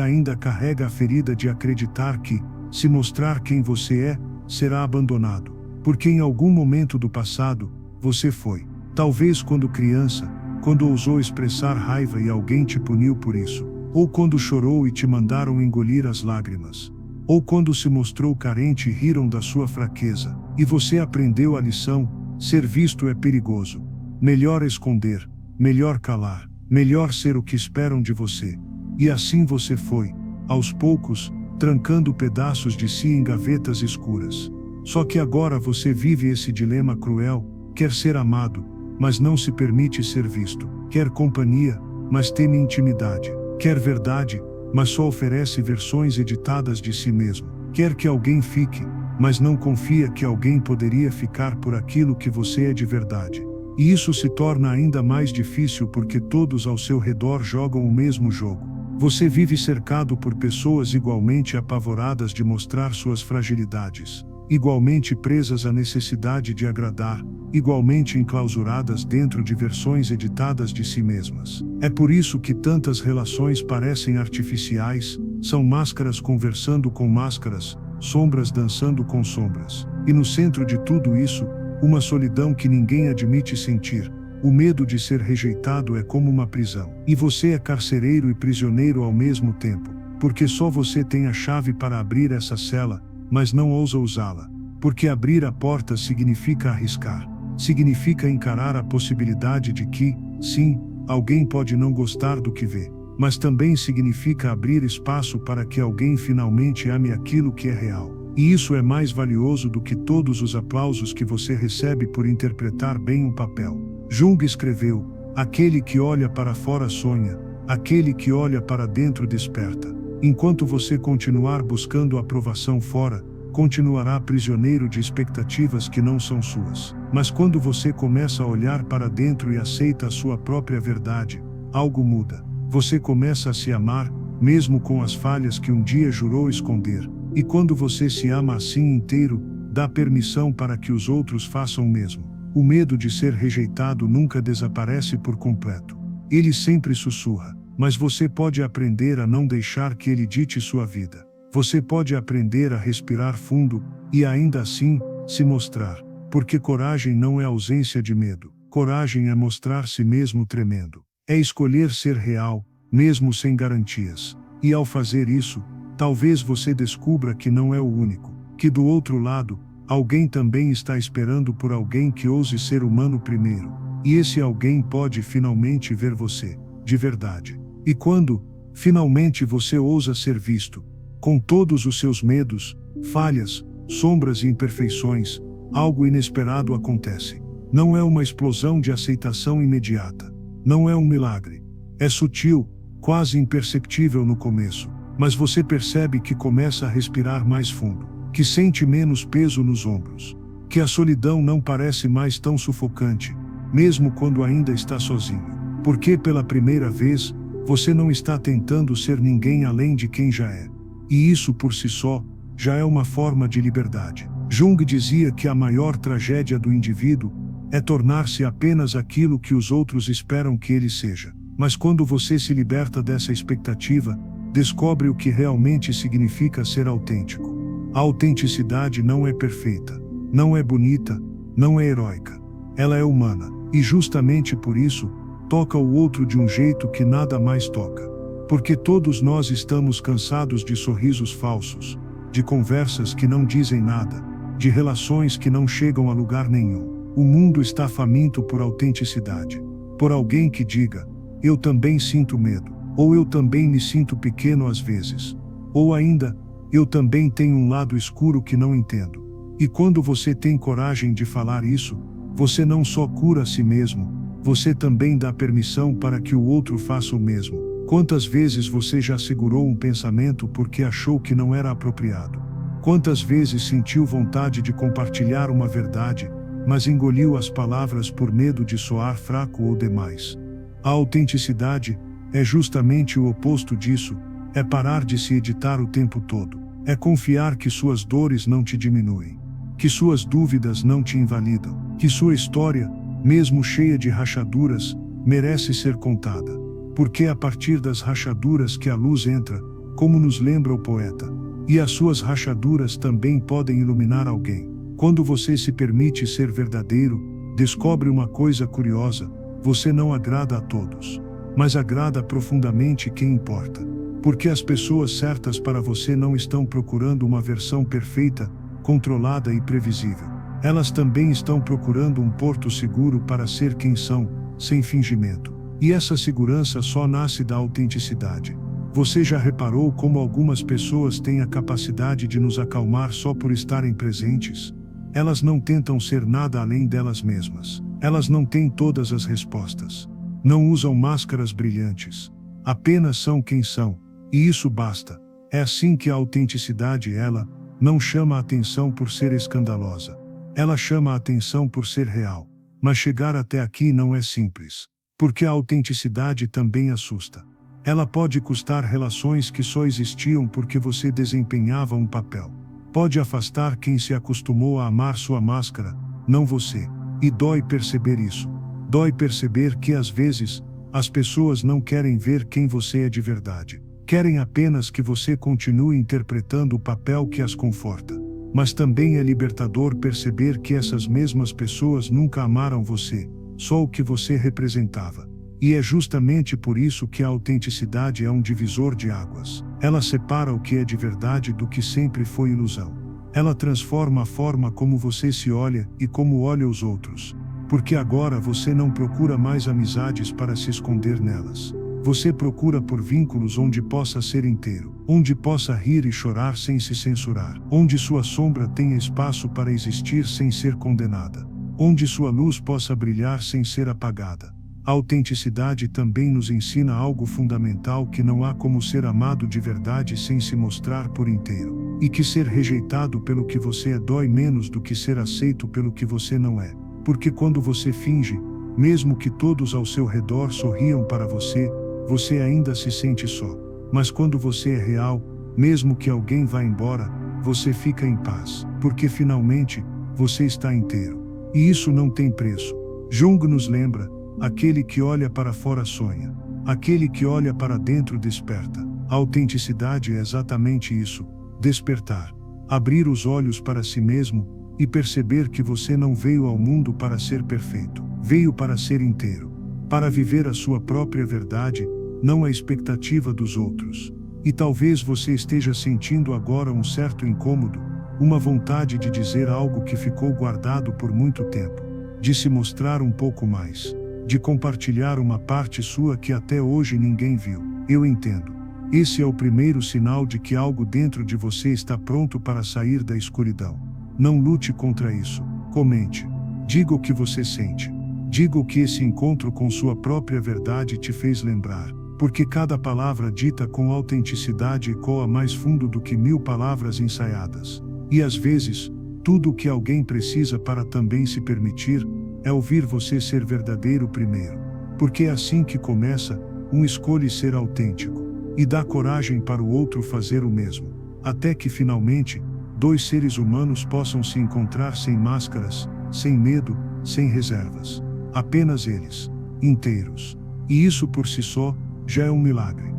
ainda carrega a ferida de acreditar que, se mostrar quem você é, será abandonado. Porque em algum momento do passado, você foi. Talvez quando criança, quando ousou expressar raiva e alguém te puniu por isso. Ou quando chorou e te mandaram engolir as lágrimas? Ou quando se mostrou carente e riram da sua fraqueza, e você aprendeu a lição: ser visto é perigoso. Melhor esconder, melhor calar, melhor ser o que esperam de você. E assim você foi, aos poucos, trancando pedaços de si em gavetas escuras. Só que agora você vive esse dilema cruel: quer ser amado, mas não se permite ser visto. Quer companhia, mas teme intimidade. Quer verdade, mas só oferece versões editadas de si mesmo. Quer que alguém fique, mas não confia que alguém poderia ficar por aquilo que você é de verdade. E isso se torna ainda mais difícil porque todos ao seu redor jogam o mesmo jogo. Você vive cercado por pessoas igualmente apavoradas de mostrar suas fragilidades, igualmente presas à necessidade de agradar, igualmente enclausuradas dentro de versões editadas de si mesmas. É por isso que tantas relações parecem artificiais, são máscaras conversando com máscaras, sombras dançando com sombras. E no centro de tudo isso, uma solidão que ninguém admite sentir. O medo de ser rejeitado é como uma prisão. E você é carcereiro e prisioneiro ao mesmo tempo, porque só você tem a chave para abrir essa cela, mas não ousa usá-la. Porque abrir a porta significa arriscar. Significa encarar a possibilidade de que, sim, alguém pode não gostar do que vê. Mas também significa abrir espaço para que alguém finalmente ame aquilo que é real. E isso é mais valioso do que todos os aplausos que você recebe por interpretar bem um papel. Jung escreveu: aquele que olha para fora sonha, aquele que olha para dentro desperta. Enquanto você continuar buscando aprovação fora, continuará prisioneiro de expectativas que não são suas. Mas quando você começa a olhar para dentro e aceita a sua própria verdade, algo muda. Você começa a se amar, mesmo com as falhas que um dia jurou esconder. E quando você se ama assim inteiro, dá permissão para que os outros façam o mesmo. O medo de ser rejeitado nunca desaparece por completo. Ele sempre sussurra, mas você pode aprender a não deixar que ele dite sua vida. Você pode aprender a respirar fundo, e ainda assim, se mostrar. Porque coragem não é ausência de medo. Coragem é mostrar-se mesmo tremendo. É escolher ser real, mesmo sem garantias. E ao fazer isso, talvez você descubra que não é o único. Que do outro lado, alguém também está esperando por alguém que ouse ser humano primeiro. E esse alguém pode finalmente ver você, de verdade. E quando, finalmente você ousa ser visto, com todos os seus medos, falhas, sombras e imperfeições, algo inesperado acontece. Não é uma explosão de aceitação imediata. Não é um milagre. É sutil, quase imperceptível no começo, mas você percebe que começa a respirar mais fundo, que sente menos peso nos ombros, que a solidão não parece mais tão sufocante, mesmo quando ainda está sozinho. Porque pela primeira vez, você não está tentando ser ninguém além de quem já é. E isso por si só, já é uma forma de liberdade. Jung dizia que a maior tragédia do indivíduo é tornar-se apenas aquilo que os outros esperam que ele seja. Mas quando você se liberta dessa expectativa, descobre o que realmente significa ser autêntico. A autenticidade não é perfeita, não é bonita, não é heróica. Ela é humana, e justamente por isso, toca o outro de um jeito que nada mais toca. Porque todos nós estamos cansados de sorrisos falsos, de conversas que não dizem nada, de relações que não chegam a lugar nenhum. O mundo está faminto por autenticidade. Por alguém que diga: eu também sinto medo, ou eu também me sinto pequeno às vezes, ou ainda, eu também tenho um lado escuro que não entendo. E quando você tem coragem de falar isso, você não só cura a si mesmo, você também dá permissão para que o outro faça o mesmo. Quantas vezes você já segurou um pensamento porque achou que não era apropriado? Quantas vezes sentiu vontade de compartilhar uma verdade, mas engoliu as palavras por medo de soar fraco ou demais? A autenticidade é justamente o oposto disso, é parar de se editar o tempo todo, é confiar que suas dores não te diminuem, que suas dúvidas não te invalidam, que sua história, mesmo cheia de rachaduras, merece ser contada. Porque é a partir das rachaduras que a luz entra, como nos lembra o poeta. E as suas rachaduras também podem iluminar alguém. Quando você se permite ser verdadeiro, descobre uma coisa curiosa: você não agrada a todos, mas agrada profundamente quem importa. Porque as pessoas certas para você não estão procurando uma versão perfeita, controlada e previsível. Elas também estão procurando um porto seguro para ser quem são, sem fingimento. E essa segurança só nasce da autenticidade. Você já reparou como algumas pessoas têm a capacidade de nos acalmar só por estarem presentes? Elas não tentam ser nada além delas mesmas. Elas não têm todas as respostas. Não usam máscaras brilhantes. Apenas são quem são. E isso basta. É assim que a autenticidade, ela não chama a atenção por ser escandalosa. Ela chama a atenção por ser real. Mas chegar até aqui não é simples. Porque a autenticidade também assusta. Ela pode custar relações que só existiam porque você desempenhava um papel. Pode afastar quem se acostumou a amar sua máscara, não você. E dói perceber isso. Dói perceber que às vezes, as pessoas não querem ver quem você é de verdade. Querem apenas que você continue interpretando o papel que as conforta. Mas também é libertador perceber que essas mesmas pessoas nunca amaram você, só o que você representava. E é justamente por isso que a autenticidade é um divisor de águas. Ela separa o que é de verdade do que sempre foi ilusão. Ela transforma a forma como você se olha e como olha os outros. Porque agora você não procura mais amizades para se esconder nelas. Você procura por vínculos onde possa ser inteiro, onde possa rir e chorar sem se censurar, onde sua sombra tenha espaço para existir sem ser condenada, onde sua luz possa brilhar sem ser apagada. A autenticidade também nos ensina algo fundamental, que não há como ser amado de verdade sem se mostrar por inteiro, e que ser rejeitado pelo que você é dói menos do que ser aceito pelo que você não é. Porque quando você finge, mesmo que todos ao seu redor sorriam para você, você ainda se sente só. Mas quando você é real, mesmo que alguém vá embora, você fica em paz, porque finalmente, você está inteiro. E isso não tem preço. Jung nos lembra: aquele que olha para fora sonha, aquele que olha para dentro desperta. A autenticidade é exatamente isso: despertar, abrir os olhos para si mesmo e perceber que você não veio ao mundo para ser perfeito, veio para ser inteiro, para viver a sua própria verdade, não a expectativa dos outros. E talvez você esteja sentindo agora um certo incômodo, uma vontade de dizer algo que ficou guardado por muito tempo, de se mostrar um pouco mais, de compartilhar uma parte sua que até hoje ninguém viu. Eu entendo. Esse é o primeiro sinal de que algo dentro de você está pronto para sair da escuridão. Não lute contra isso. Comente. Diga o que você sente. Diga o que esse encontro com sua própria verdade te fez lembrar. Porque cada palavra dita com autenticidade ecoa mais fundo do que 1000 palavras ensaiadas. E às vezes, tudo o que alguém precisa para também se permitir é ouvir você ser verdadeiro primeiro. Porque é assim que começa, escolhe ser autêntico. E dá coragem para o outro fazer o mesmo. Até que finalmente, dois seres humanos possam se encontrar sem máscaras, sem medo, sem reservas. Apenas eles, inteiros. E isso por si só, já é um milagre.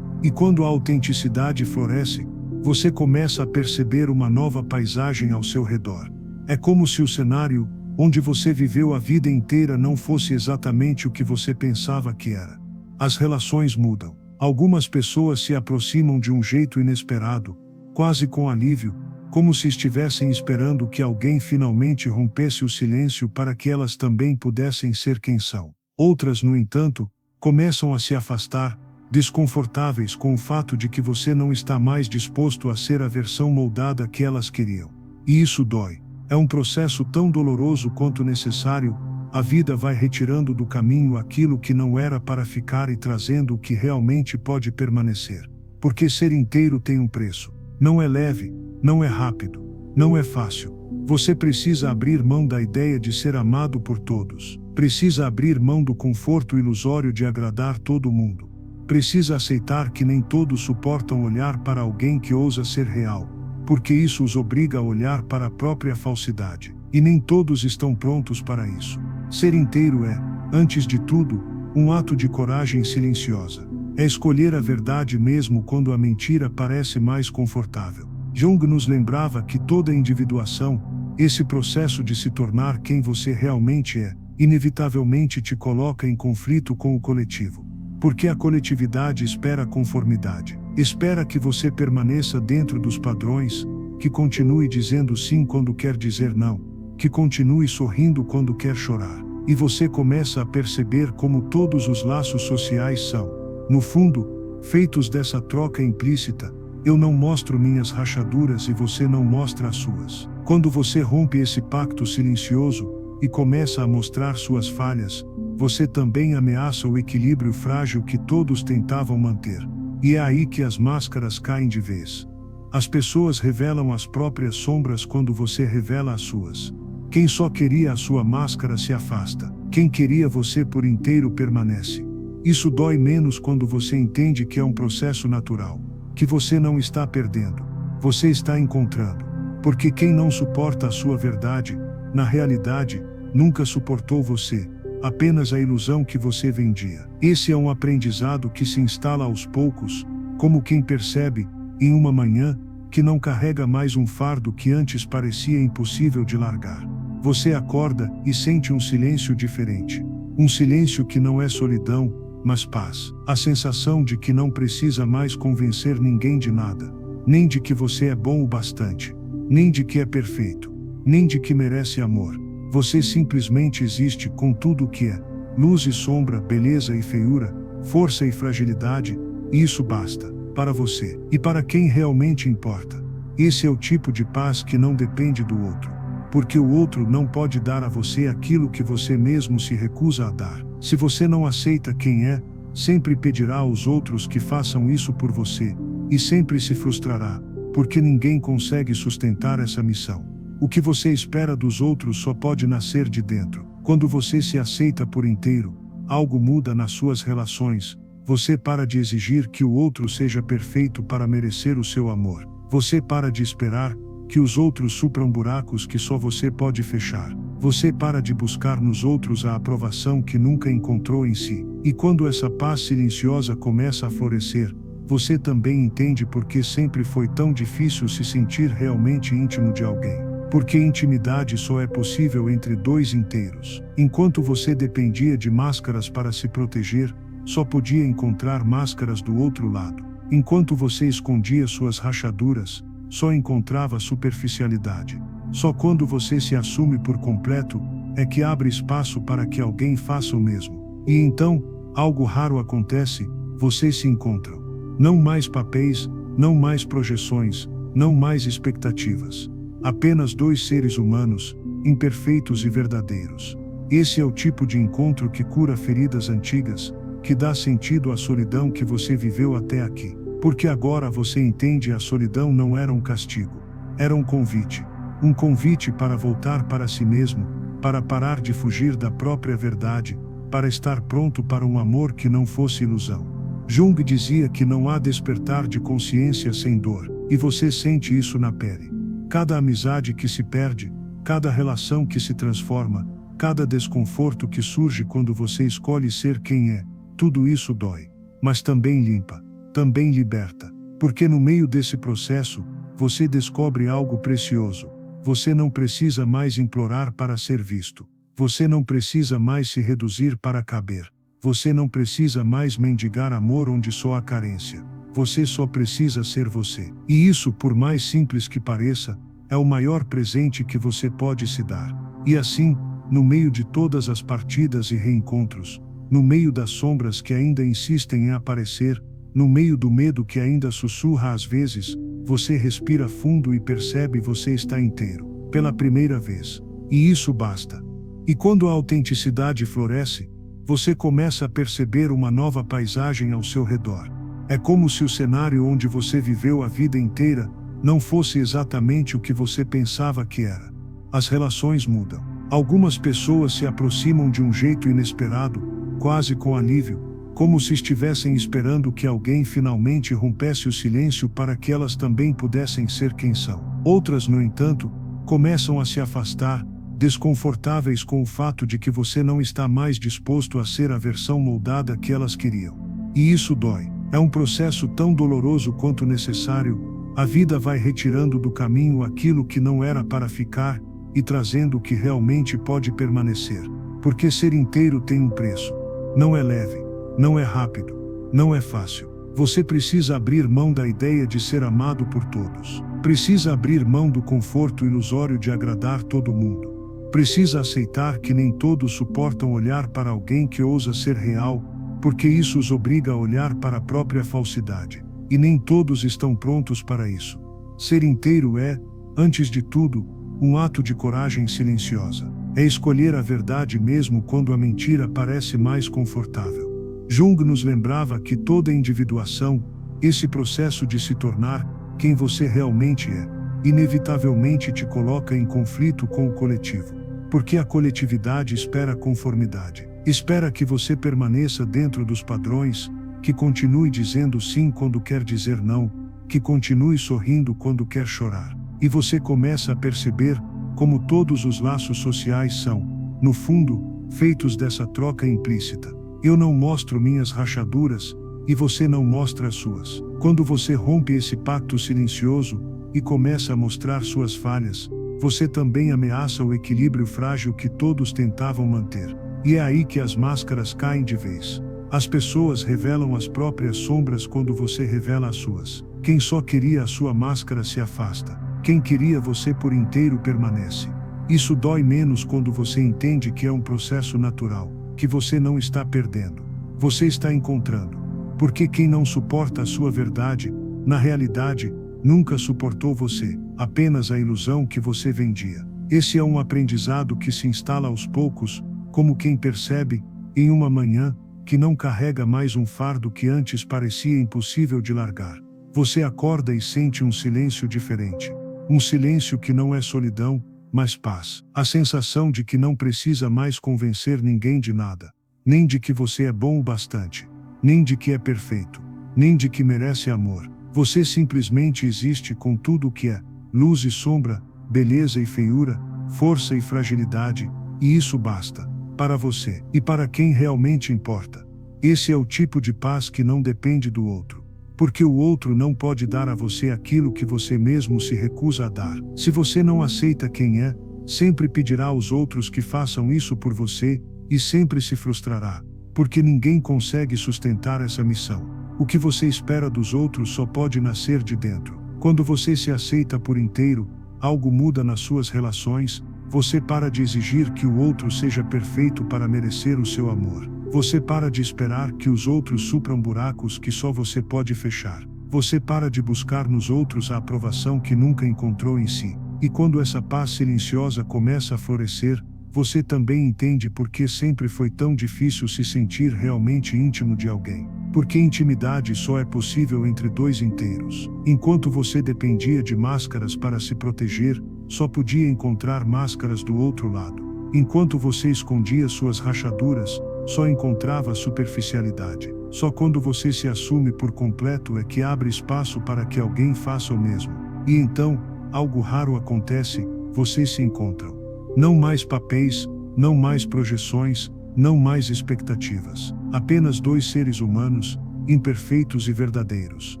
E quando a autenticidade floresce, você começa a perceber uma nova paisagem ao seu redor. É como se o cenário, onde você viveu a vida inteira, não fosse exatamente o que você pensava que era. As relações mudam. Algumas pessoas se aproximam de um jeito inesperado, quase com alívio, como se estivessem esperando que alguém finalmente rompesse o silêncio para que elas também pudessem ser quem são. Outras, no entanto, começam a se afastar, desconfortáveis com o fato de que você não está mais disposto a ser a versão moldada que elas queriam. E isso dói. É um processo tão doloroso quanto necessário. A vida vai retirando do caminho aquilo que não era para ficar e trazendo o que realmente pode permanecer. Porque ser inteiro tem um preço. Não é leve, não é rápido, não é fácil. Você precisa abrir mão da ideia de ser amado por todos. Precisa abrir mão do conforto ilusório de agradar todo mundo. Precisa aceitar que nem todos suportam olhar para alguém que ousa ser real, porque isso os obriga a olhar para a própria falsidade. E nem todos estão prontos para isso. Ser inteiro é, antes de tudo, um ato de coragem silenciosa. É escolher a verdade mesmo quando a mentira parece mais confortável. Jung nos lembrava que toda individuação, esse processo de se tornar quem você realmente é, inevitavelmente te coloca em conflito com o coletivo. Porque a coletividade espera conformidade. Espera que você permaneça dentro dos padrões, que continue dizendo sim quando quer dizer não, que continue sorrindo quando quer chorar. E você começa a perceber como todos os laços sociais são, no fundo, feitos dessa troca implícita. Eu não mostro minhas rachaduras e você não mostra as suas. Quando você rompe esse pacto silencioso e começa a mostrar suas falhas, você também ameaça o equilíbrio frágil que todos tentavam manter. E é aí que as máscaras caem de vez. As pessoas revelam as próprias sombras quando você revela as suas. Quem só queria a sua máscara se afasta. Quem queria você por inteiro permanece. Isso dói menos quando você entende que é um processo natural, que você não está perdendo, você está encontrando. Porque quem não suporta a sua verdade, na realidade, nunca suportou você, apenas a ilusão que você vendia. Esse é um aprendizado que se instala aos poucos, como quem percebe, em uma manhã, que não carrega mais um fardo que antes parecia impossível de largar. Você acorda e sente um silêncio diferente. Um silêncio que não é solidão, mas paz. A sensação de que não precisa mais convencer ninguém de nada. Nem de que você é bom o bastante. Nem de que é perfeito. Nem de que merece amor. Você simplesmente existe com tudo o que é. Luz e sombra, beleza e feiura, força e fragilidade, e isso basta. Para você. E para quem realmente importa. Esse é o tipo de paz que não depende do outro. Porque o outro não pode dar a você aquilo que você mesmo se recusa a dar. Se você não aceita quem é, sempre pedirá aos outros que façam isso por você, e sempre se frustrará, porque ninguém consegue sustentar essa missão. O que você espera dos outros só pode nascer de dentro. Quando você se aceita por inteiro, algo muda nas suas relações. Você para de exigir que o outro seja perfeito para merecer o seu amor. Você para de esperar que os outros supram buracos que só você pode fechar. Você para de buscar nos outros a aprovação que nunca encontrou em si. E quando essa paz silenciosa começa a florescer, você também entende por que sempre foi tão difícil se sentir realmente íntimo de alguém. Porque intimidade só é possível entre dois inteiros. Enquanto você dependia de máscaras para se proteger, só podia encontrar máscaras do outro lado. Enquanto você escondia suas rachaduras, só encontrava superficialidade. Só quando você se assume por completo, é que abre espaço para que alguém faça o mesmo. E então, algo raro acontece, vocês se encontram. Não mais papéis, não mais projeções, não mais expectativas. Apenas dois seres humanos, imperfeitos e verdadeiros. Esse é o tipo de encontro que cura feridas antigas, que dá sentido à solidão que você viveu até aqui. Porque agora você entende a solidão não era um castigo, era um convite. Um convite para voltar para si mesmo, para parar de fugir da própria verdade, para estar pronto para um amor que não fosse ilusão. Jung dizia que não há despertar de consciência sem dor, e você sente isso na pele. Cada amizade que se perde, cada relação que se transforma, cada desconforto que surge quando você escolhe ser quem é, tudo isso dói, mas também limpa. Também liberta, porque no meio desse processo, você descobre algo precioso. Você não precisa mais implorar para ser visto. Você não precisa mais se reduzir para caber. Você não precisa mais mendigar amor onde só há carência. Você só precisa ser você. E isso, por mais simples que pareça, é o maior presente que você pode se dar. E assim, no meio de todas as partidas e reencontros, no meio das sombras que ainda insistem em aparecer, no meio do medo que ainda sussurra às vezes, você respira fundo e percebe você está inteiro, pela primeira vez. E isso basta. E quando a autenticidade floresce, você começa a perceber uma nova paisagem ao seu redor. É como se o cenário onde você viveu a vida inteira não fosse exatamente o que você pensava que era. As relações mudam. Algumas pessoas se aproximam de um jeito inesperado, quase com alívio, como se estivessem esperando que alguém finalmente rompesse o silêncio para que elas também pudessem ser quem são. Outras, no entanto, começam a se afastar, desconfortáveis com o fato de que você não está mais disposto a ser a versão moldada que elas queriam. E isso dói. É um processo tão doloroso quanto necessário. A vida vai retirando do caminho aquilo que não era para ficar, e trazendo o que realmente pode permanecer. Porque ser inteiro tem um preço. Não é leve. Não é rápido, não é fácil, Você precisa abrir mão da ideia de ser amado por todos. Precisa abrir mão do conforto ilusório de agradar todo mundo. Precisa aceitar que nem todos suportam olhar para alguém que ousa ser real, porque isso os obriga a olhar para a própria falsidade. E nem todos estão prontos para isso. Ser inteiro é, antes de tudo, um ato de coragem silenciosa. É escolher a verdade mesmo quando a mentira parece mais confortável. Jung nos lembrava que toda individuação, esse processo de se tornar quem você realmente é, inevitavelmente te coloca em conflito com o coletivo. Porque a coletividade espera conformidade. Espera que você permaneça dentro dos padrões, que continue dizendo sim quando quer dizer não, que continue sorrindo quando quer chorar. E você começa a perceber como todos os laços sociais são, no fundo, feitos dessa troca implícita. Eu não mostro minhas rachaduras, e você não mostra as suas. Quando você rompe esse pacto silencioso, e começa a mostrar suas falhas, você também ameaça o equilíbrio frágil que todos tentavam manter. E é aí que as máscaras caem de vez. As pessoas revelam as próprias sombras quando você revela as suas. Quem só queria a sua máscara se afasta. Quem queria você por inteiro permanece. Isso dói menos quando você entende que é um processo natural, que você não está perdendo. Você está encontrando. Porque quem não suporta a sua verdade, na realidade, nunca suportou você, apenas a ilusão que você vendia. Esse é um aprendizado que se instala aos poucos, como quem percebe, em uma manhã, que não carrega mais um fardo que antes parecia impossível de largar. Você acorda e sente um silêncio diferente. Um silêncio que não é solidão, mas paz. A sensação de que não precisa mais convencer ninguém de nada. Nem de que você é bom o bastante. Nem de que é perfeito. Nem de que merece amor. Você simplesmente existe com tudo o que é. Luz e sombra, beleza e feiura, força e fragilidade, e isso basta. Para você, e para quem realmente importa. Esse é o tipo de paz que não depende do outro. Porque o outro não pode dar a você aquilo que você mesmo se recusa a dar. Se você não aceita quem é, sempre pedirá aos outros que façam isso por você, e sempre se frustrará. Porque ninguém consegue sustentar essa missão. O que você espera dos outros só pode nascer de dentro. Quando você se aceita por inteiro, algo muda nas suas relações, você para de exigir que o outro seja perfeito para merecer o seu amor. Você para de esperar que os outros supram buracos que só você pode fechar. Você para de buscar nos outros a aprovação que nunca encontrou em si. E quando essa paz silenciosa começa a florescer, você também entende por que sempre foi tão difícil se sentir realmente íntimo de alguém. Porque intimidade só é possível entre dois inteiros. Enquanto você dependia de máscaras para se proteger, só podia encontrar máscaras do outro lado. Enquanto você escondia suas rachaduras, só encontrava superficialidade. Só quando você se assume por completo é que abre espaço para que alguém faça o mesmo. E então, algo raro acontece, vocês se encontram. Não mais papéis, não mais projeções, não mais expectativas. Apenas dois seres humanos, imperfeitos e verdadeiros.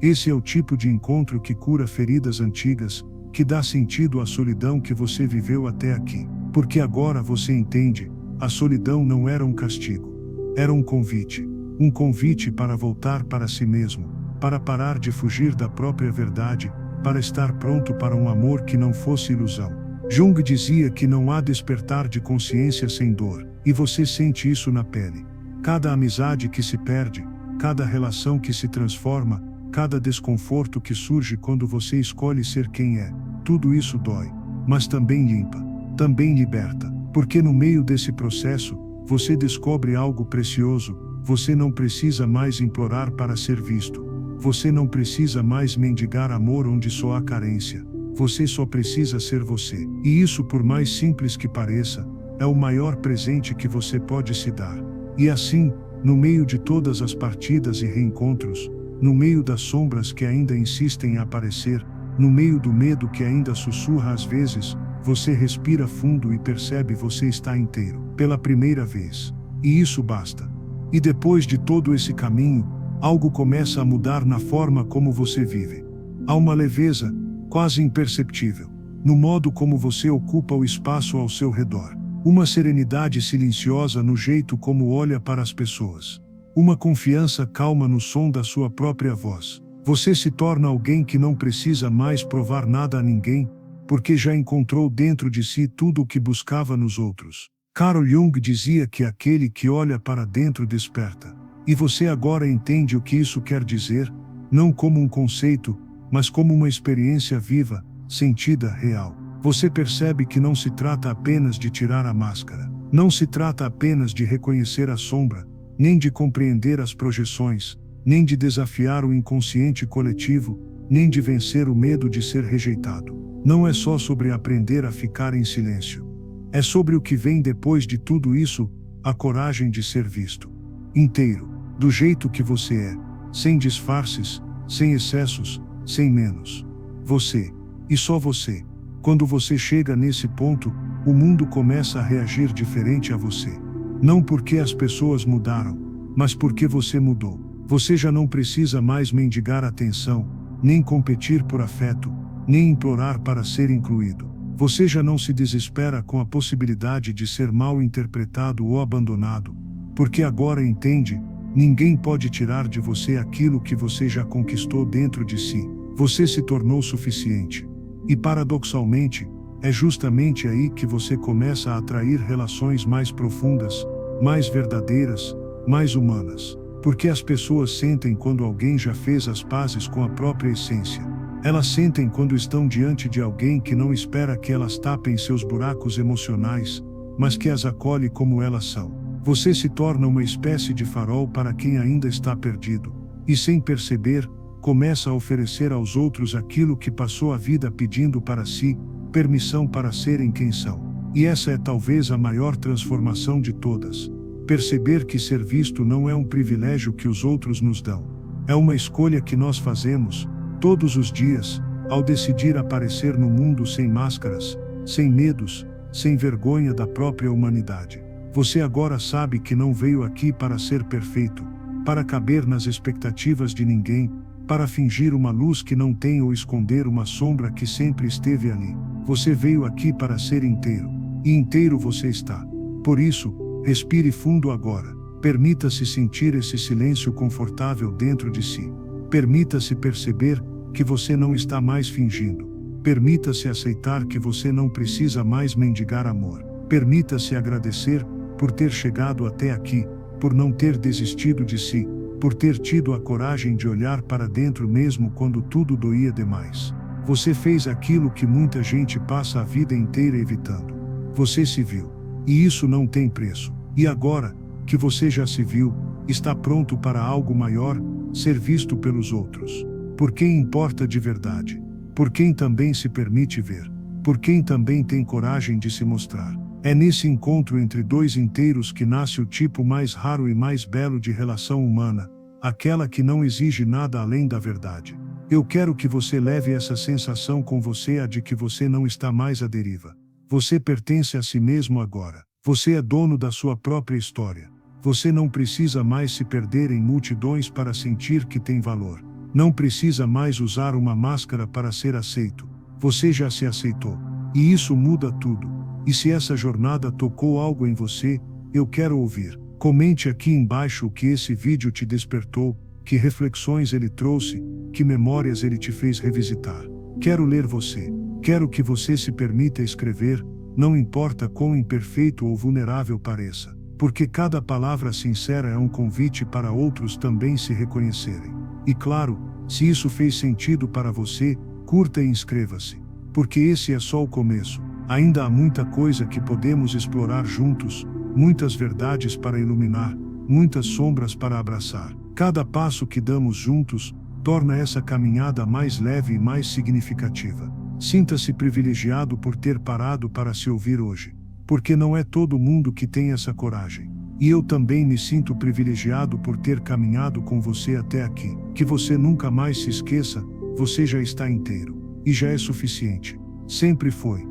Esse é o tipo de encontro que cura feridas antigas, que dá sentido à solidão que você viveu até aqui. Porque agora você entende, a solidão não era um castigo. Era um convite. Um convite para voltar para si mesmo, para parar de fugir da própria verdade, para estar pronto para um amor que não fosse ilusão. Jung dizia que não há despertar de consciência sem dor, e você sente isso na pele. Cada amizade que se perde, cada relação que se transforma, cada desconforto que surge quando você escolhe ser quem é, tudo isso dói, mas também limpa, também liberta, porque no meio desse processo, você descobre algo precioso. Você não precisa mais implorar para ser visto. Você não precisa mais mendigar amor onde só há carência. Você só precisa ser você. E isso, por mais simples que pareça, é o maior presente que você pode se dar. E assim, no meio de todas as partidas e reencontros, no meio das sombras que ainda insistem em aparecer, no meio do medo que ainda sussurra às vezes, você respira fundo e percebe você está inteiro, pela primeira vez. E isso basta. E depois de todo esse caminho, algo começa a mudar na forma como você vive. Há uma leveza, quase imperceptível, no modo como você ocupa o espaço ao seu redor. Uma serenidade silenciosa no jeito como olha para as pessoas. Uma confiança calma no som da sua própria voz. Você se torna alguém que não precisa mais provar nada a ninguém, porque já encontrou dentro de si tudo o que buscava nos outros. Carl Jung dizia que aquele que olha para dentro desperta. E você agora entende o que isso quer dizer, não como um conceito, mas como uma experiência viva, sentida, real. Você percebe que não se trata apenas de tirar a máscara. Não se trata apenas de reconhecer a sombra, nem de compreender as projeções, nem de desafiar o inconsciente coletivo, nem de vencer o medo de ser rejeitado. Não é só sobre aprender a ficar em silêncio. É sobre o que vem depois de tudo isso, a coragem de ser visto. Inteiro, do jeito que você é, sem disfarces, sem excessos, sem menos. Você, e só você. Quando você chega nesse ponto, o mundo começa a reagir diferente a você. Não porque as pessoas mudaram, mas porque você mudou. Você já não precisa mais mendigar atenção, nem competir por afeto, nem implorar para ser incluído. Você já não se desespera com a possibilidade de ser mal interpretado ou abandonado, porque agora entende, ninguém pode tirar de você aquilo que você já conquistou dentro de si. Você se tornou suficiente. E paradoxalmente, é justamente aí que você começa a atrair relações mais profundas, mais verdadeiras, mais humanas. Porque as pessoas sentem quando alguém já fez as pazes com a própria essência. Elas sentem quando estão diante de alguém que não espera que elas tapem seus buracos emocionais, mas que as acolhe como elas são. Você se torna uma espécie de farol para quem ainda está perdido, e sem perceber, começa a oferecer aos outros aquilo que passou a vida pedindo para si, permissão para serem quem são. E essa é talvez a maior transformação de todas. Perceber que ser visto não é um privilégio que os outros nos dão. É uma escolha que nós fazemos, todos os dias, ao decidir aparecer no mundo sem máscaras, sem medos, sem vergonha da própria humanidade. Você agora sabe que não veio aqui para ser perfeito, para caber nas expectativas de ninguém, para fingir uma luz que não tem ou esconder uma sombra que sempre esteve ali. Você veio aqui para ser inteiro, e inteiro você está. Por isso, respire fundo agora. Permita-se sentir esse silêncio confortável dentro de si. Permita-se perceber que você não está mais fingindo. Permita-se aceitar que você não precisa mais mendigar amor. Permita-se agradecer por ter chegado até aqui, por não ter desistido de si, por ter tido a coragem de olhar para dentro mesmo quando tudo doía demais. Você fez aquilo que muita gente passa a vida inteira evitando. Você se viu. E isso não tem preço. E agora, que você já se viu, está pronto para algo maior, ser visto pelos outros. Por quem importa de verdade. Por quem também se permite ver. Por quem também tem coragem de se mostrar. É nesse encontro entre dois inteiros que nasce o tipo mais raro e mais belo de relação humana, aquela que não exige nada além da verdade. Eu quero que você leve essa sensação com você, a de que você não está mais à deriva. Você pertence a si mesmo agora. Você é dono da sua própria história. Você não precisa mais se perder em multidões para sentir que tem valor. Não precisa mais usar uma máscara para ser aceito. Você já se aceitou. E isso muda tudo. E se essa jornada tocou algo em você, eu quero ouvir. Comente aqui embaixo o que esse vídeo te despertou, que reflexões ele trouxe, que memórias ele te fez revisitar. Quero ler você. Quero que você se permita escrever, não importa quão imperfeito ou vulnerável pareça, porque cada palavra sincera é um convite para outros também se reconhecerem. E claro, se isso fez sentido para você, curta e inscreva-se. Porque esse é só o começo. Ainda há muita coisa que podemos explorar juntos, muitas verdades para iluminar, muitas sombras para abraçar. Cada passo que damos juntos, torna essa caminhada mais leve e mais significativa. Sinta-se privilegiado por ter parado para se ouvir hoje. Porque não é todo mundo que tem essa coragem. E eu também me sinto privilegiado por ter caminhado com você até aqui. Que você nunca mais se esqueça, você já está inteiro. E já é suficiente. Sempre foi.